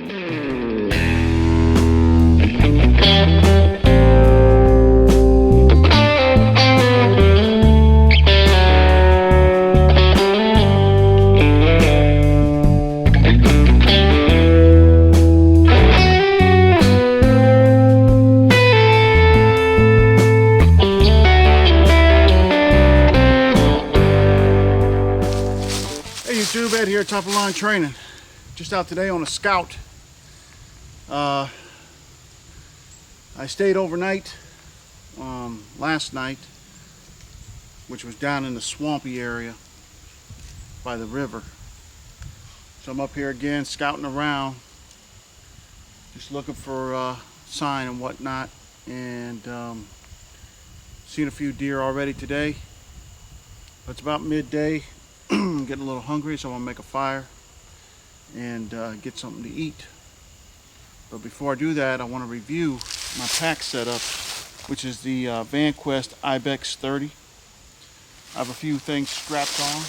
YouTube, Ed here, top of line training. Just out today on a scout. I stayed overnight last night, which was down in the swampy area by the river. So I'm up here again scouting around, just looking for sign and whatnot, and seen a few deer already today. It's about midday. I'm getting a little hungry, so I'm gonna make a fire and get something to eat. But before I do that, I want to review my pack setup, which is the Vanquest Ibex 30. I have a few things strapped on.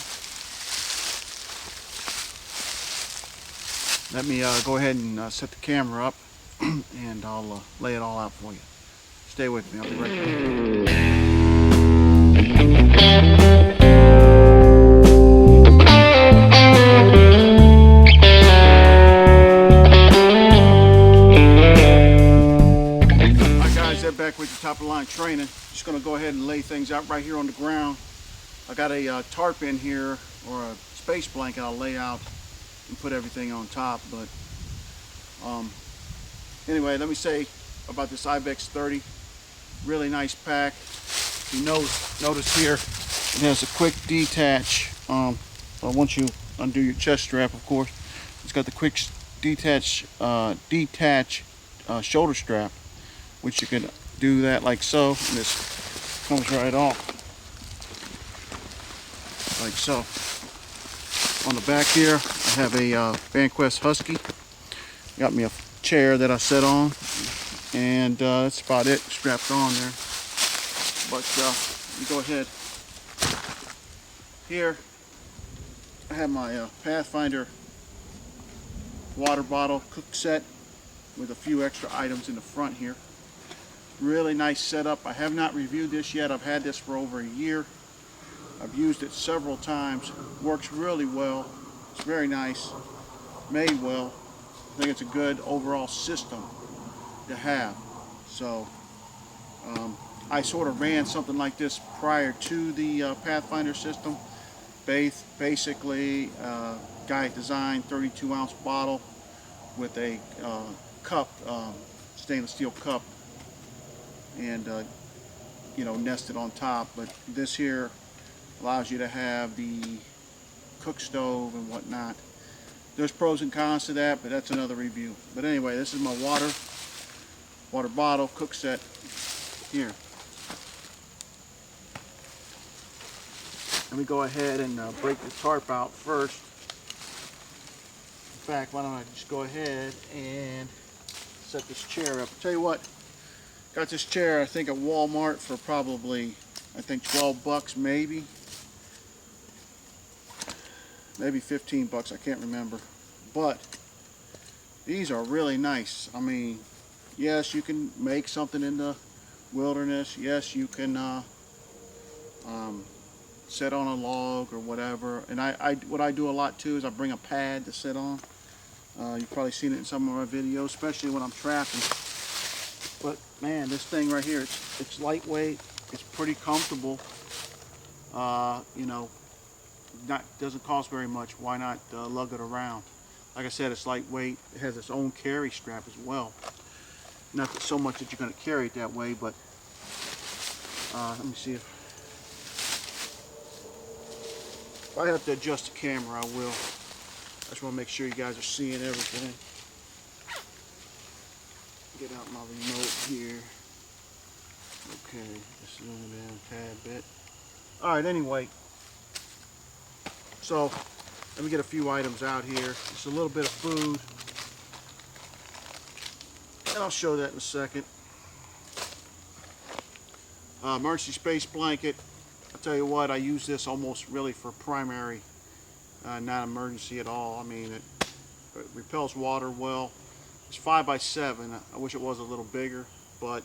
Let me go ahead and set the camera up and I'll lay it all out for you. Stay with me, I'll be right back. Back with the top of the line training. Just going to go ahead and lay things out right here on the ground. I got a tarp in here, or a space blanket I'll lay out and put everything on top. But anyway, let me say about this Ibex 30. Really nice pack. You notice here it has a quick detach. Once you undo your chest strap, of course, it's got the quick detach shoulder strap, which you can do that like so, and this comes right off like so. On the back here I have a Vanquest Husky. Got me a chair that I set on, and that's about it strapped on there. But let me go ahead. Here I have my Pathfinder water bottle cook set with a few extra items in the front here. Really nice setup. I have not reviewed this yet. I've had this for over a year. I've used it several times. Works really well. It's very nice. Made well. I think it's a good overall system to have. So I sort of ran something like this prior to the Pathfinder system. Basically, guy designed 32-ounce bottle with a cup, stainless steel cup, and nested on top. But this here allows you to have the cook stove and whatnot. There's pros and cons to that, but that's another review. But anyway, this is my water bottle cook set here. Let me go ahead and break the tarp out first. In fact, why don't I just go ahead and set this chair up. I'll tell you what, got this chair I think at Walmart for probably, I think 12 bucks maybe 15 bucks, I can't remember. But these are really nice. I mean, yes, you can make something in the wilderness. Yes, you can sit on a log or whatever. And what I do a lot too is I bring a pad to sit on. You've probably seen it in some of my videos, especially when I'm trapping. But man, this thing right here, it's lightweight, it's pretty comfortable. Doesn't cost very much. Why not lug it around? Like I said, it's lightweight. It has its own carry strap as well. Not so much that you're going to carry it that way, but let me see if I have to adjust the camera, I will. I just want to make sure you guys are seeing everything. Get out my remote here. Okay, just zoom in a tad bit. Alright, anyway. So, let me get a few items out here. Just a little bit of food. And I'll show that in a second. Emergency space blanket. I'll tell you what, I use this almost really for primary, not emergency at all. I mean, it repels water well. It's 5x7. I wish it was a little bigger, but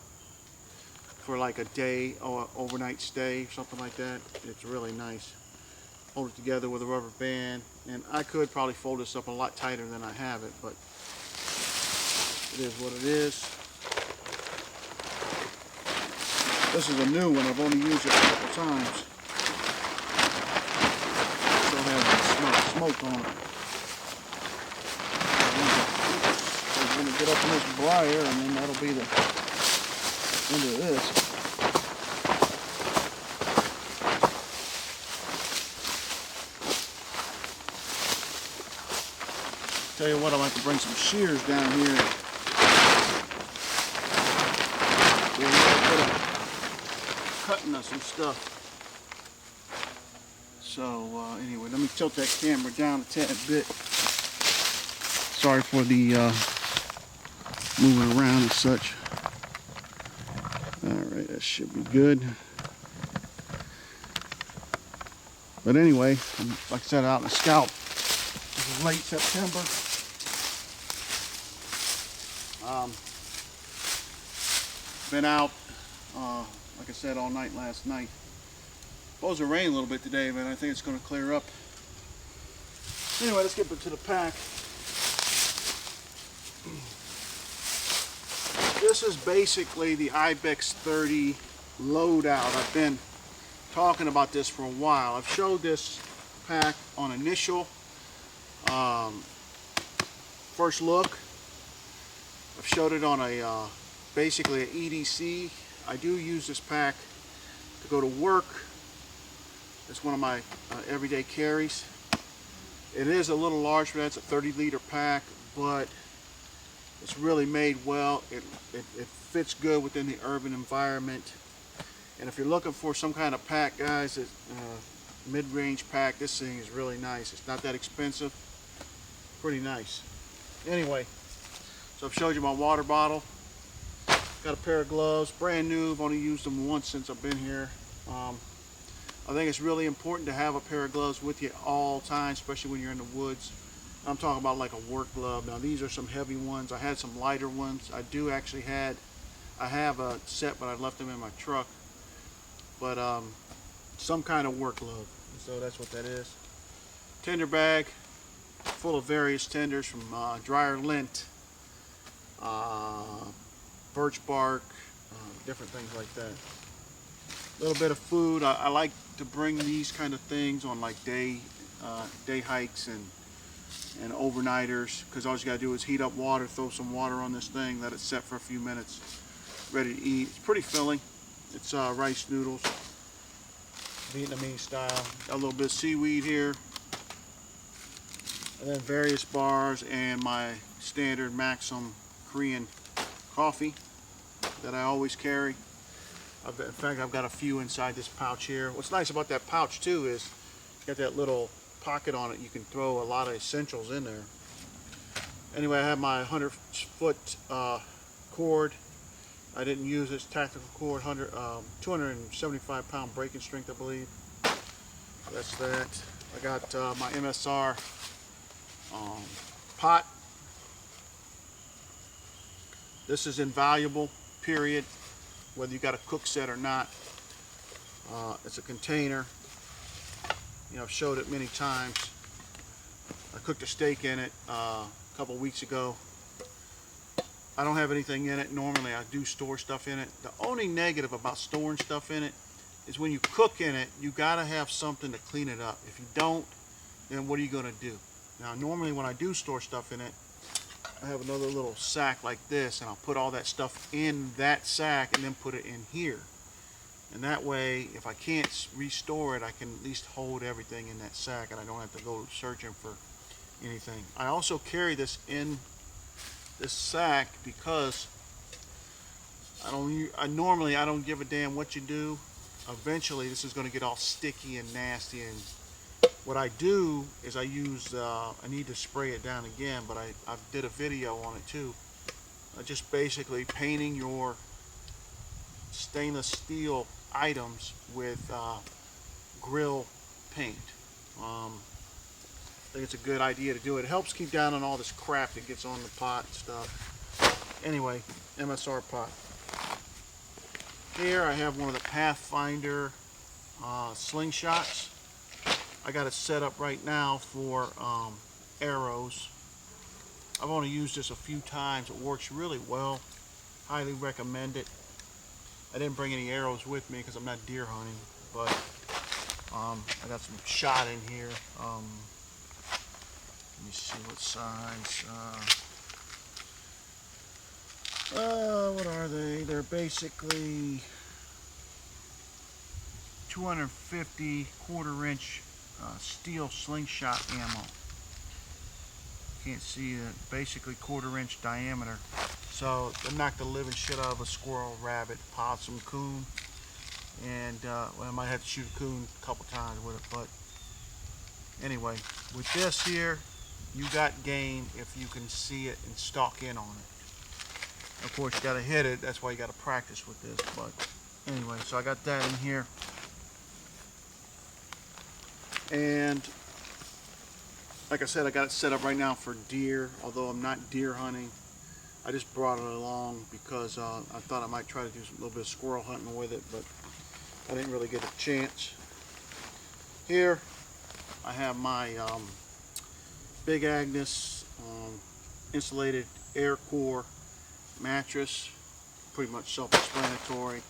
for like a day or overnight stay or something like that, it's really nice. Hold it together with a rubber band, and I could probably fold this up a lot tighter than I have it, but it is what it is. This is a new one. I've only used it a couple times. Still has smoke on it. I'm going to get up in this briar, and then that'll be the end of this. Tell you what, I'll have to bring some shears down here. Do a little bit of cutting of some stuff. So anyway, let me tilt that camera down a tad bit. Sorry for the moving around and such. Alright, that should be good. But anyway, like I said, out in the Scout. This is late September. Been out, like I said, all night last night. Supposed to rain a little bit today, but I think it's going to clear up. Anyway, let's get to the pack. This is basically the Ibex 30 loadout. I've been talking about this for a while. I've showed this pack on initial first look. I've showed it on a basically an EDC. I do use this pack to go to work. It's one of my everyday carries. It is a little large for that. It's a 30-liter pack, but it's really made well. It fits good within the urban environment. And if you're looking for some kind of pack, guys, mid-range pack, this thing is really nice. It's not that expensive. Pretty nice. Anyway, so I've showed you my water bottle. Got a pair of gloves, brand new. I've only used them once since I've been here. I think it's really important to have a pair of gloves with you all times, especially when you're in the woods. I'm talking about like a work glove. Now these are some heavy ones. I had some lighter ones. I have a set, but I left them in my truck. But some kind of work glove. So that's what that is. Tinder bag full of various tenders, from dryer lint, birch bark, different things like that. A little bit of food. I like to bring these kind of things on like day hikes and overnighters, because all you gotta do is heat up water, throw some water on this thing, let it set for a few minutes, ready to eat. It's pretty filling. It's rice noodles, Vietnamese style. Got a little bit of seaweed here, and then various bars, and my standard Maxim Korean coffee that I always carry. In fact, I've got a few inside this pouch here. What's nice about that pouch too is you got that little pocket on it. You can throw a lot of essentials in there. Anyway, I have my 100-foot cord. I didn't use this tactical cord, 275-pound breaking strength, I believe. That's that. I got my MSR pot. This is invaluable, period, whether you got a cook set or not. It's a container. You know, I've showed it many times. I cooked a steak in it a couple weeks ago. I don't have anything in it. Normally I do store stuff in it. The only negative about storing stuff in it is when you cook in it, you gotta have something to clean it up. If you don't, then what are you gonna do? Now normally when I do store stuff in it, I have another little sack like this, and I'll put all that stuff in that sack and then put it in here. And that way, if I can't restore it, I can at least hold everything in that sack, and I don't have to go searching for anything. I also carry this in this sack because normally I don't give a damn what you do. Eventually this is going to get all sticky and nasty, and what I do is I need to spray it down again, but I did a video on it too. Just basically painting your stainless steel items with grill paint. I think it's a good idea to do it. It helps keep down on all this crap that gets on the pot and stuff. Anyway, MSR pot. Here I have one of the Pathfinder slingshots. I got it set up right now for arrows. I've only used this a few times. It works really well. Highly recommend it. I didn't bring any arrows with me because I'm not deer hunting, but I got some shot in here. Let me see what size. What are they? They're basically 250 quarter-inch steel slingshot ammo. Can't see it. Basically quarter-inch diameter. So they knock the living shit out of a squirrel, rabbit, possum, coon, and well, I might have to shoot a coon a couple times with it. But anyway, with this here, you got game if you can see it and stalk in on it. Of course, you got to hit it. That's why you got to practice with this. But anyway, so I got that in here. And like I said, I got it set up right now for deer, although I'm not deer hunting. I just brought it along because I thought I might try to do a little bit of squirrel hunting with it, but I didn't really get a chance. Here, I have my Big Agnes insulated air core mattress. Pretty much self-explanatory.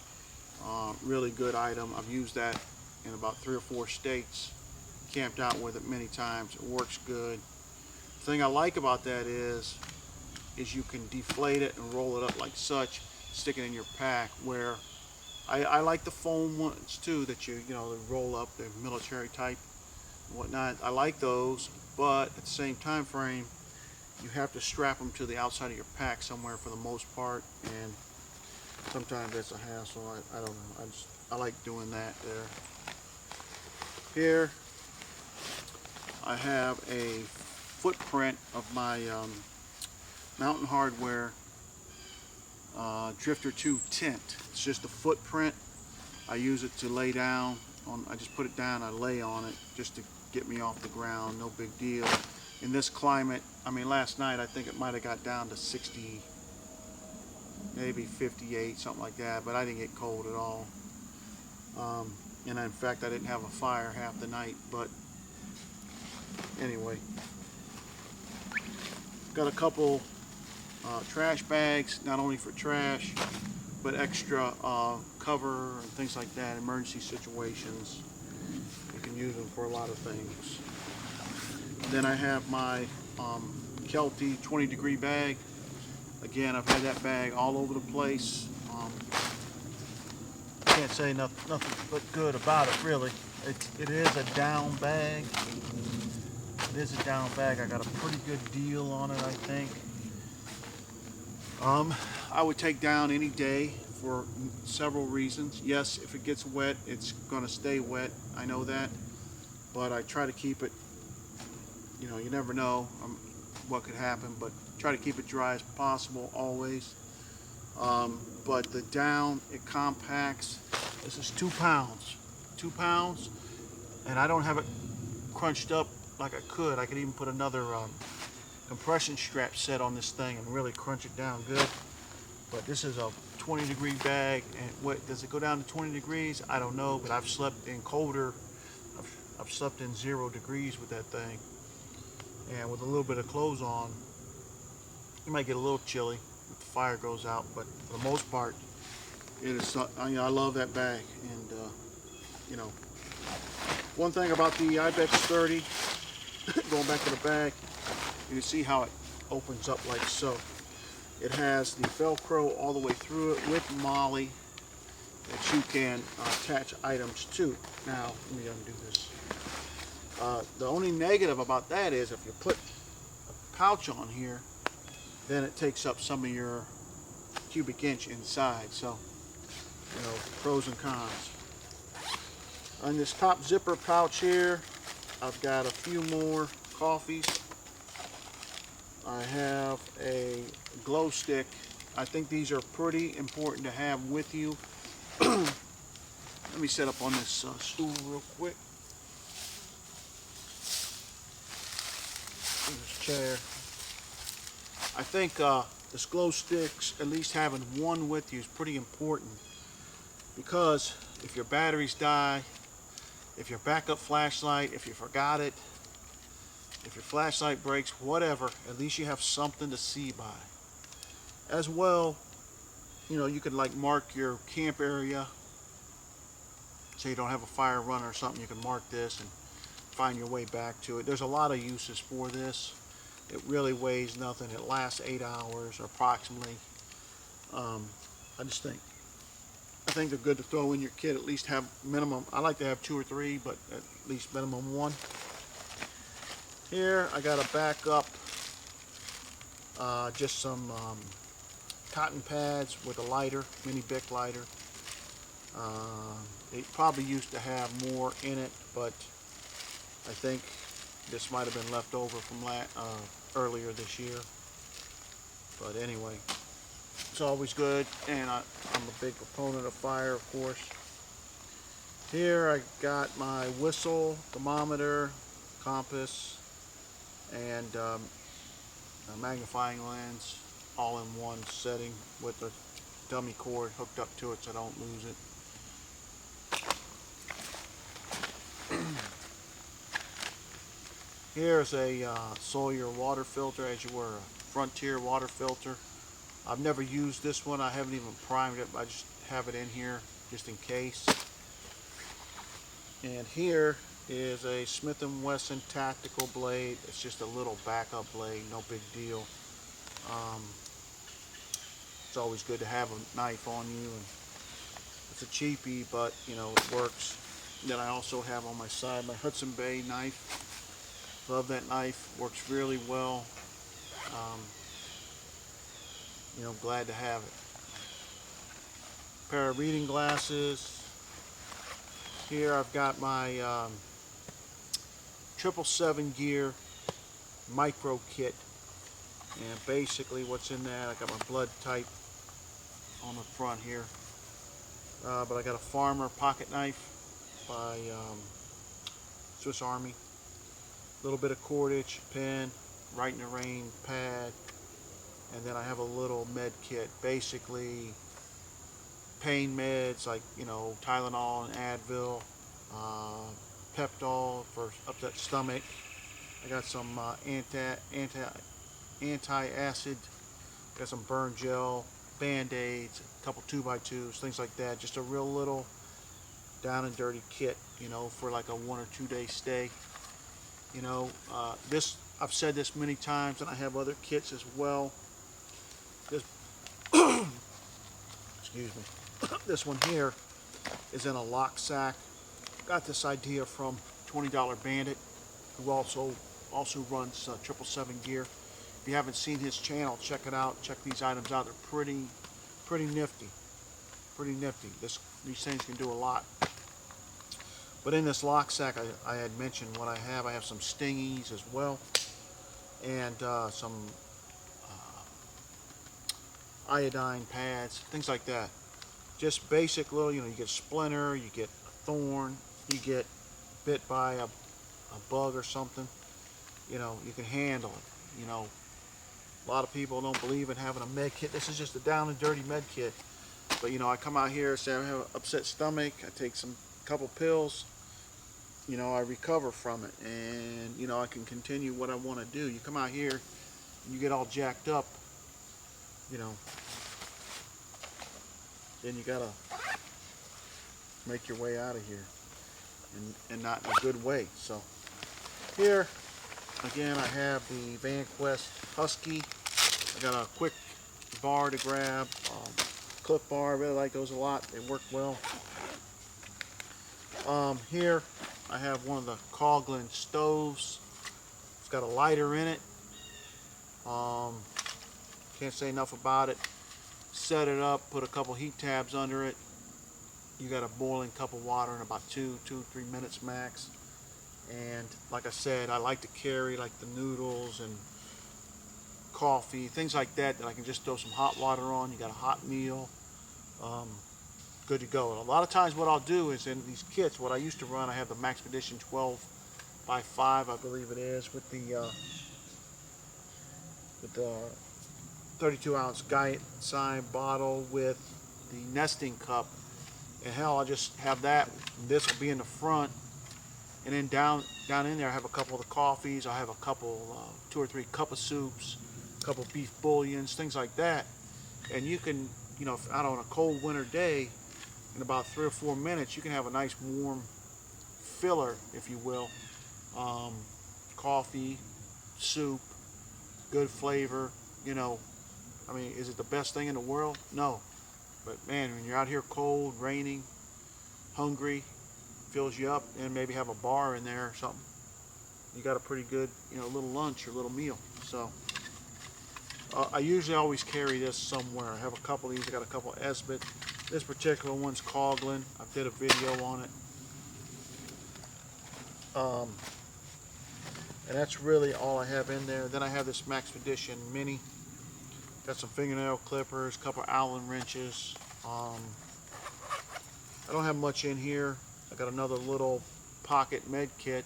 Really good item. I've used that in about 3 or 4 states. Camped out with it many times. It works good. The thing I like about that is you can deflate it and roll it up like such, stick it in your pack, where I like the foam ones too that you know, they roll up, the military type and whatnot. I like those, but at the same time frame, you have to strap them to the outside of your pack somewhere for the most part, and sometimes that's a hassle. I don't know. I like doing that there. Here I have a footprint of my Mountain Hardware Drifter 2 tent. It's just a footprint. I use it to lay down on. I just put it down, I lay on it just to get me off the ground. No big deal. In this climate, I mean, last night I think it might have got down to 60, maybe 58, something like that, but I didn't get cold at all. And in fact, I didn't have a fire half the night. But anyway, got a couple trash bags, not only for trash, but extra cover and things like that, emergency situations. You can use them for a lot of things. Then I have my Kelty 20-degree bag. Again, I've had that bag all over the place. Can't say nothing but good about it, really. It is a down bag. It is a down bag. I got a pretty good deal on it, I think. I would take down any day for several reasons. Yes, if it gets wet, it's going to stay wet. I know that. But I try to keep it, you know, you never know what could happen, but try to keep it dry as possible always. But the down, it compacts. This is 2 pounds. 2 pounds, and I don't have it crunched up like I could. I could even put another compression strap set on this thing and really crunch it down good. But this is a 20-degree bag, and what does it go down to 20 degrees? I don't know, but I've slept in colder. I've slept in 0 degrees with that thing, and with a little bit of clothes on, you might get a little chilly if the fire goes out. But for the most part, it is. I love that bag, and you know, one thing about the Ibex 30, going back to the bag, you can see how it opens up like so. It has the Velcro all the way through it with Molly that you can attach items to. Now, let me undo this. The only negative about that is if you put a pouch on here, then it takes up some of your cubic inch inside. So, you know, pros and cons. On this top zipper pouch here, I've got a few more coffees. I have a glow stick. I think these are pretty important to have with you. Let me set up on this stool real quick. This chair. I think This glow sticks, at least having one with you, is pretty important, because if your batteries die, if your backup flashlight, if you forgot it, if your flashlight breaks, whatever, at least you have something to see by. As well, you know, you could like mark your camp area. Say you don't have a fire runner or something, you can mark this and find your way back to it. There's a lot of uses for this. It really weighs nothing. It lasts 8 hours approximately. I think they're good to throw in your kit. At least have minimum. I like to have 2 or 3, but at least minimum 1. Here I got a backup, just some cotton pads with a lighter, mini Bic lighter. It probably used to have more in it, but I think this might have been left over from earlier this year. But anyway, it's always good, and I'm a big proponent of fire, of course. Here I got my whistle, thermometer, compass, and a magnifying lens, all in one setting with a dummy cord hooked up to it so I don't lose it. Here's a Sawyer water filter, as you were, a Frontier water filter. I've never used this one. I haven't even primed it. I just have it in here just in case. And here is a Smith & Wesson tactical blade. It's just a little backup blade, no big deal. It's always good to have a knife on you, and it's a cheapie, but you know, it works. Then I also have on my side my Hudson Bay knife. Love that knife, works really well. You know, glad to have it. Pair of reading glasses. Here I've got my 777 gear micro kit, and basically what's in that, I got my blood type on the front here, but I got a Farmer pocket knife by Swiss Army, a little bit of cordage, pen, Right in the Rain pad, and then I have a little med kit, basically pain meds like, you know, Tylenol and Advil, Peptol for upset stomach. I got some anti-acid, got some burn gel, band-aids, a couple 2x2s, things like that. Just a real little down and dirty kit, you know, for like a 1 or 2 day stay. You know, this, I've said this many times, and I have other kits as well. This excuse me. This one here is in a lock sack. Got this idea from $20 Bandit, who also runs 777 gear. If you haven't seen his channel, check it out. Check these items out. They're pretty nifty. Pretty nifty. These things can do a lot. But in this lock sack, I had mentioned what I have. I have some stingies as well, and some iodine pads, things like that. Just basic little, you know, you get a splinter, you get a thorn, you get bit by a bug or something, you know, you can handle it. You know, a lot of people don't believe in having a med kit. This is just a down and dirty med kit. But you know, I come out here, say I have an upset stomach, I take couple pills, you know, I recover from it, and you know, I can continue what I want to do. You come out here, you get all jacked up, you know, then you gotta make your way out of here, and not in a good way. So here again, I have the Vanquest Husky. I got a quick bar to grab, clip bar. I really like those a lot. They work well. Here I have one of the Coghlan stoves. It's got a lighter in it. Can't say enough about it. Set it up, put a couple heat tabs under it. You got a boiling cup of water in about 2 to 3 minutes max. And like I said, I like to carry like the noodles and coffee, things like that, that I can just throw some hot water on. You got a hot meal, good to go. And a lot of times what I'll do is in these kits, what I used to run, I have the Maxpedition 12x5, I believe it is, with the 32-ounce Giant bottle with the nesting cup. And hell, I'll just have that. This will be in the front. And then down in there, I have a couple of the coffees. I have a couple, 2 or 3 cup of soups, a couple of beef bouillons, things like that. And you can, you know, out on a cold winter day, in about 3 or 4 minutes, you can have a nice warm filler, if you will. Coffee, soup, good flavor. You know, I mean, is it the best thing in the world? No. But man, when you're out here cold, raining, hungry, fills you up, and maybe have a bar in there or something, you got a pretty good, you know, little lunch or little meal. So I usually always carry this somewhere. I have a couple of these. I got a couple of Esbit. This particular one's Coghlan. I did a video on it. And that's really all I have in there. Then I have this Maxpedition Mini. Got some fingernail clippers, a couple of Allen wrenches. I don't have much in here. I got another little pocket med kit.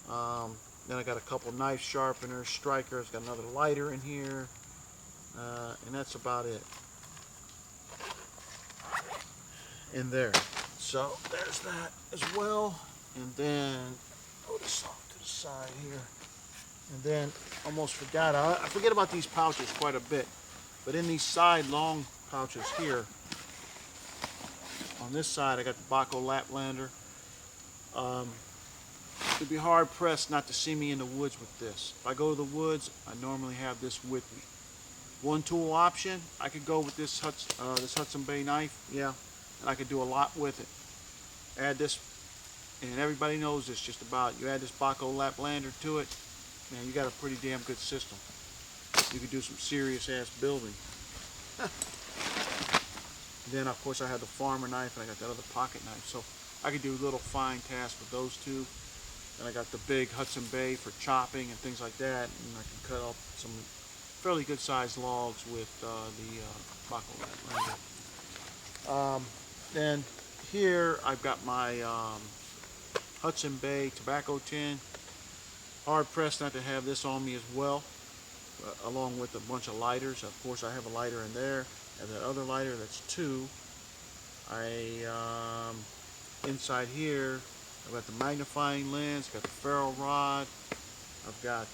Then I got a couple knife sharpeners, strikers, got another lighter in here. And that's about it in there. So there's that as well. And then, oh, this off to the side here. And then, almost forgot, I forget about these pouches quite a bit. But in these side long pouches here, on this side, I got the Baco Laplander. It'd be hard pressed not to see me in the woods with this. If I go to the woods, I normally have this with me. One tool option, I could go with this Hudson Bay knife, yeah, and I could do a lot with it. Add this, and everybody knows this just about. You add this Baco Laplander to it, man, you got a pretty damn good system. You could do some serious ass building. Then of course I have the farmer knife, and I got that other pocket knife, so I could do little fine tasks with those two. And I got the big Hudson Bay for chopping and things like that, and I can cut up some fairly good sized logs with the Baco Laplander. Then here I've got my Hudson Bay tobacco tin. Hard pressed not to have this on me as well, along with a bunch of lighters. Of course I have a lighter in there, and that other lighter, that's 2. Inside here I've got the magnifying lens, got the ferro rod, I've got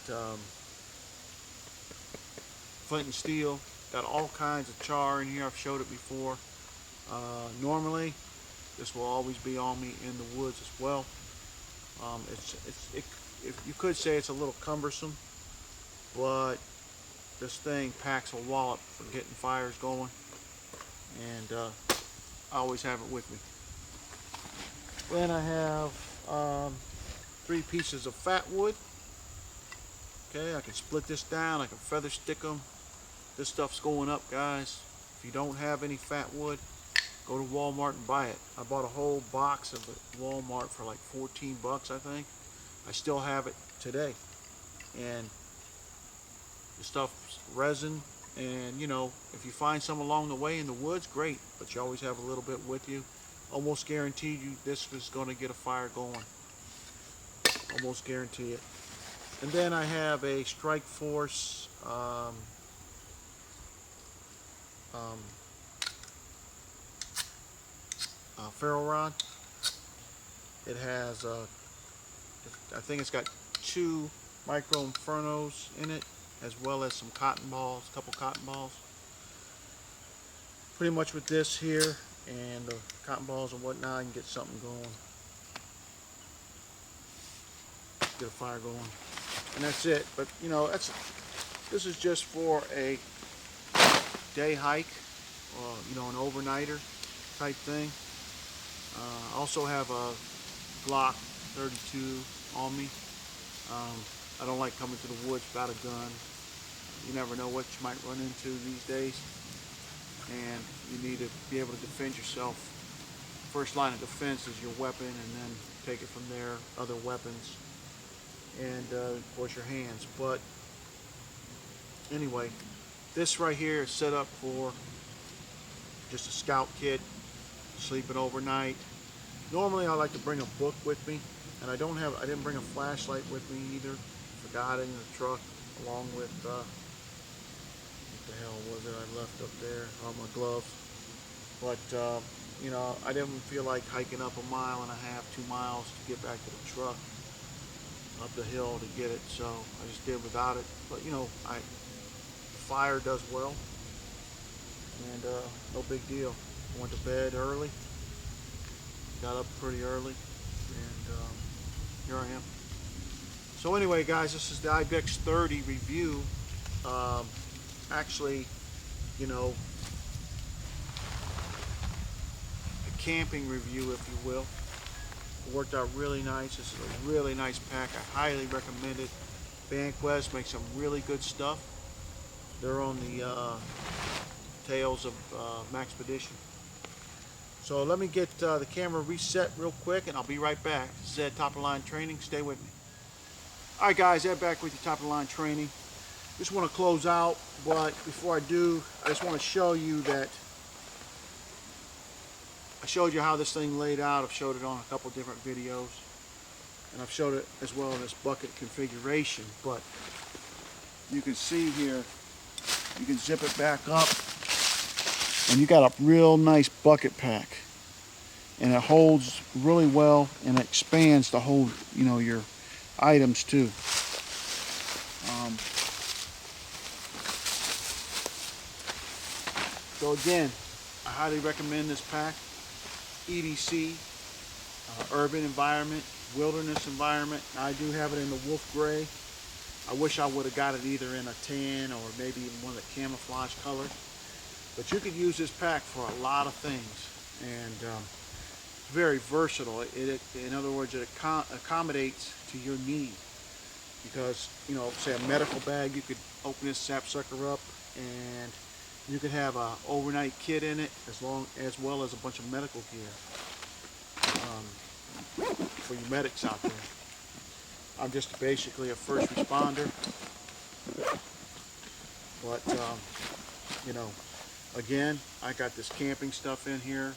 flint and steel, got all kinds of char in here. I've showed it before. Normally this will always be on me in the woods as well. If you could say it's a little cumbersome, but this thing packs a wallop for getting fires going, and I always have it with me. Then I have 3 pieces of fat wood. Okay, I can split this down, I can feather stick them. This stuff's going up, guys. If you don't have any fat wood, go to Walmart and buy it. I bought a whole box of it at Walmart for like 14 bucks, I think. I still have it today. And the stuff's resin, and you know, if you find some along the way in the woods, great, but you always have a little bit with you. Almost guaranteed you this is going to get a fire going. Almost guarantee it. And then I have a Strike Force ferro rod. It has I think it's got 2 micro infernos in it, as well as some cotton balls, a couple cotton balls. Pretty much with this here and the cotton balls and whatnot, I can get something going, get a fire going, and that's it. But you know, this is just for a day hike, or you know, an overnighter type thing. I also have a Glock 32 on me. I don't like coming to the woods without a gun. You never know what you might run into these days, and you need to be able to defend yourself. First line of defense is your weapon, and then take it from there, other weapons, and of course your hands. But anyway, this right here is set up for just a scout kit, sleeping overnight. Normally I like to bring a book with me, and I didn't bring a flashlight with me either. Forgot it in the truck along with that I left up there on my gloves. But you know, I didn't feel like hiking up 1.5 miles, 2 miles to get back to the truck up the hill to get it, so I just did without it. But you know, the fire does well, and no big deal. Went to bed early, got up pretty early, and here I am. So anyway, guys, this is the Ibex 30 review. Actually, you know, a camping review, if you will. It worked out really nice. This is a really nice pack. I highly recommend it. Vanquest makes some really good stuff. They're on the tails of Maxpedition. So let me get the camera reset real quick, and I'll be right back. This is Ed, Top of the Line Training. Stay with me. All right, guys, Ed back with you, Top of the Line Training. Just want to close out, but before I do, I just want to show you that I showed you how this thing laid out. I've showed it on a couple different videos, and I've showed it as well in this bucket configuration. But you can see here, you can zip it back up, and you got a real nice bucket pack, and it holds really well, and it expands to hold, you know, your items too. So again, I highly recommend this pack. EDC, urban environment, wilderness environment. I do have it in the wolf gray. I wish I would have got it either in a tan or maybe even one of the camouflage colors. But you could use this pack for a lot of things, and it's very versatile. In other words, it accommodates to your need. Because, you know, say a medical bag, you could open this sapsucker up and you could have an overnight kit in it, as well as a bunch of medical gear for you medics out there. I'm just basically a first responder, but you know, again, I got this camping stuff in here.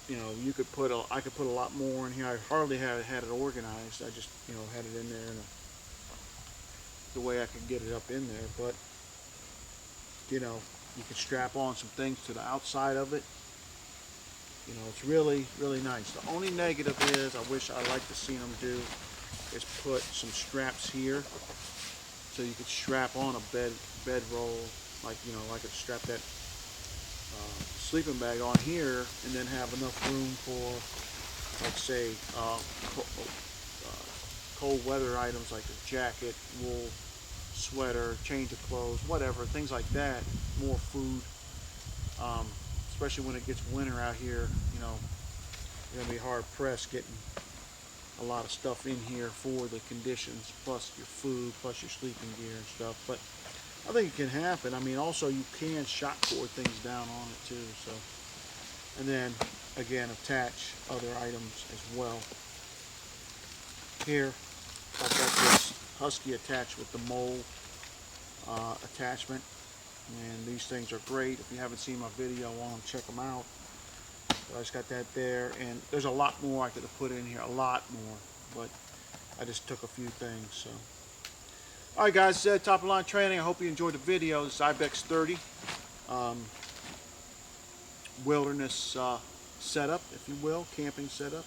You know, I could put a lot more in here. I hardly had it organized. I just, you know, had it in there in the way I could get it up in there. But you know, you can strap on some things to the outside of it. You know, it's really, really nice. The only negative is, I wish I'd like to see them do, is put some straps here, so you could strap on a bed roll, like, you know, I could strap that sleeping bag on here, and then have enough room for, like, say, cold weather items like a jacket, wool, sweater, change of clothes, whatever, things like that. More food, especially when it gets winter out here. You know, you're gonna be hard pressed getting a lot of stuff in here for the conditions, plus your food, plus your sleeping gear and stuff. But I think it can happen. I mean, also you can shock cord things down on it too. So, and then again, attach other items as well. Here, I've got this Husky attached with the mole attachment, and these things are great. If you haven't seen my video on them, check them out. So I just got that there, and there's a lot more I could have put in here, a lot more, but I just took a few things. So, all right, guys, Top of the Line Training. I hope you enjoyed the video. This is Ibex 30 wilderness setup, if you will, camping setup,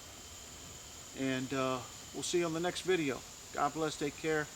and we'll see you on the next video. God bless. Take care.